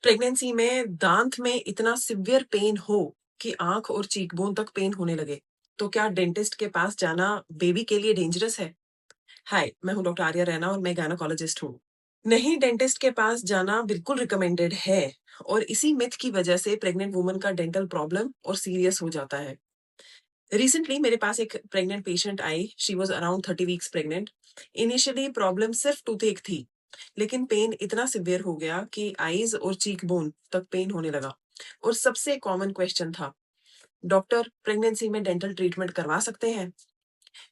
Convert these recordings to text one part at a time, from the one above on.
Pregnancy में दांत में इतना सिवियर पेन हो कि आंख और चीकबोन तक पेन होने लगे, तो क्या डेंटिस्ट के पास जाना बेबी के लिए डेंजरस है? हाय, मैं हूं डॉक्टर आर्या रैना और मैं गायनोकोलॉजिस्ट हूँ। नहीं, डेंटिस्ट के पास जाना बिल्कुल रिकमेंडेड है और इसी मिथ की वजह से प्रेग्नेंट वुमन का डेंटल प्रॉब्लम और सीरियस हो जाता है। रिसेंटली मेरे पास एक pregnant patient I. She was around 30 weeks pregnant. Initially problem सिर्फ टूथ थी, लेकिन पेन इतना सिवियर हो गया कि आईज और चीक बोन तक पेन होने लगा। और सबसे कॉमन क्वेश्चन था, डॉक्टर प्रेगनेंसी में डेंटल ट्रीटमेंट करवा सकते हैं?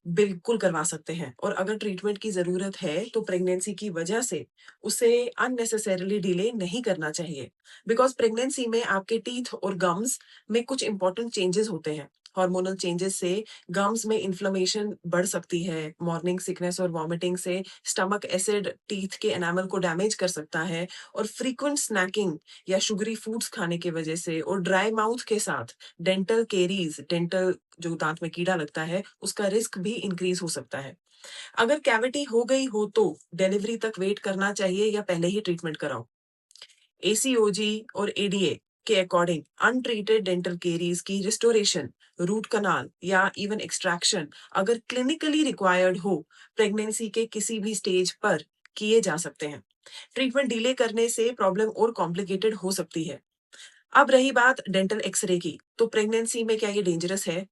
बिल्कुल करवा सकते हैं, और अगर ट्रीटमेंट की जरूरत है तो प्रेगनेंसी की वजह से उसे अननेसेसरीली डिले नहीं करना चाहिए। बिकॉज प्रेगनेंसी में आपके टीथ और गम्स में कुछ इंपॉर्टेंट चेंजेस होते हैं। हार्मोनल चेंजेस से गम्स में इन्फ्लेमेशन बढ़ सकती है। मॉर्निंग सिकनेस और वॉमिटिंग से स्टमक एसिड टीथ के एनामल को डैमेज कर सकता है। और फ्रीक्वेंट स्नैकिंग या शुगरी फूड्स खाने की वजह से और ड्राई माउथ के साथ डेंटल केरीज, डेंटल जो दांत में कीड़ा लगता है, उसका रिस्क भी इंक्रीज हो सकता है। अगर कैविटी हो गई हो तो डिलीवरी तक वेट करना चाहिए या पहले ही ट्रीटमेंट कराओ? एसीओजी और एडीए के अकॉर्डिंग अनट्रीटेड डेंटल केरीज की रिस्टोरेशन, रूट कनाल या इवन एक्सट्रैक्शन अगर क्लिनिकली रिक्वायर्ड हो, प्रेगनेंसी के किसी भी स्टेज पर किए जा सकते हैं। ट्रीटमेंट डिले करने से प्रॉब्लम और कॉम्प्लिकेटेड हो सकती है। अब रही बात डेंटल एक्सरे की, तो प्रेगनेंसी में क्या ये डेंजरस है?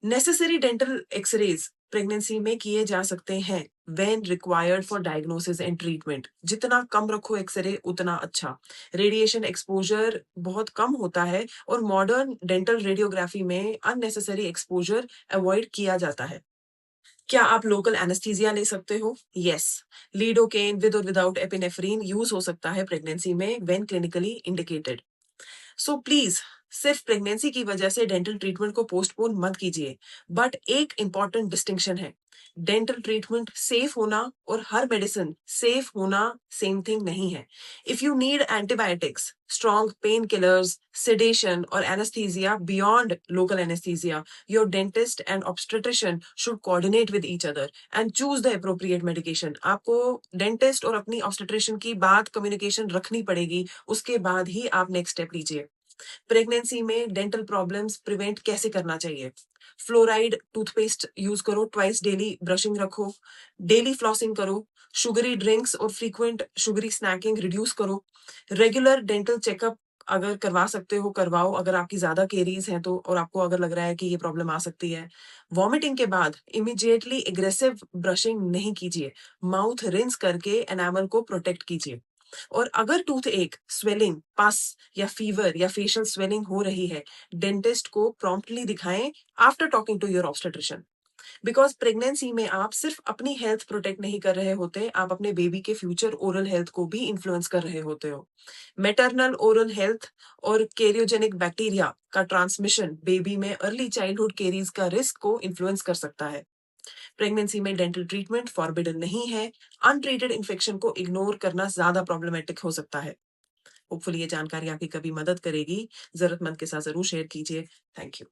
नेसेसरी डेंटल एक्सरेज प्रेगनेंसी में किए जा सकते हैं when required for diagnosis and treatment. जितना कम रखो एक्सरे उतना अच्छा। रेडिएशन एक्सपोजर बहुत कम होता है और मॉडर्न डेंटल रेडियोग्राफी में अननेसेसरी एक्सपोजर अवॉइड किया जाता है। क्या आप लोकल एनेस्थीसिया ले सकते हो? यस। लीडोकेन विद और विदाउट एपिनेफ्रीन यूज हो सकता है प्रेगनेंसी में when clinically indicated. So please, सिर्फ प्रेगनेंसी की वजह से डेंटल ट्रीटमेंट को पोस्टपोन मत कीजिए। बट एक इंपॉर्टेंट डिस्टिंक्शन है, डेंटल ट्रीटमेंट सेफ होना और हर मेडिसिन सेफ होना सेम थिंग नहीं है। If you need antibiotics, strong painkillers, sedation और anaesthesia beyond local anaesthesia, your dentist and obstetrician should coordinate with each other and choose the appropriate medication. आपको dentist और अपनी obstetrician की बात communication रखनी पड़ेगी, उसके बाद ही आप नेक्स्ट स्टेप लीजिए। प्रेगनेंसी में डेंटल प्रॉब्लम्स प्रिवेंट कैसे करना चाहिए? फ्लोराइड टूथपेस्ट यूज करो, ट्वाइस डेली ब्रशिंग रखो, डेली फ्लॉसिंग करो, शुगरी ड्रिंक्स और फ्रीक्वेंट शुगरी स्नैकिंग रिड्यूस करो, रेगुलर डेंटल चेकअप अगर करवा सकते हो करवाओ, अगर आपकी ज्यादा केरीज हैं तो, और आपको अगर लग रहा है कि ये प्रॉब्लम आ सकती है। वॉमिटिंग के बाद इमिडिएटली एग्रेसिव ब्रशिंग नहीं कीजिए, माउथ रिंस करके एनामल को प्रोटेक्ट कीजिए। और अगर टूथ एक, स्वेलिंग, पस या फीवर या फेशियल स्वेलिंग हो रही है, डेंटिस्ट को प्रॉम्प्टली दिखाएं after talking to your obstetrician. Because pregnancy में आप सिर्फ अपनी हेल्थ प्रोटेक्ट नहीं कर रहे होते, आप अपने बेबी के फ्यूचर ओरल हेल्थ को भी इन्फ्लुएंस कर रहे होते हो। मेटरनल ओरल हेल्थ और कैरियोजेनिक बैक्टीरिया का ट्रांसमिशन बेबी में अर्ली चाइल्डहुड केरीज का रिस्क को इन्फ्लुएंस कर सकता है। प्रेगनेंसी में डेंटल ट्रीटमेंट फॉरबिडन नहीं है। अनट्रीटेड इन्फेक्शन को इग्नोर करना ज्यादा प्रॉब्लमेटिक हो सकता है। होपफुली ये जानकारी आपकी कभी मदद करेगी। जरूरतमंद के साथ जरूर शेयर कीजिए। Thank you.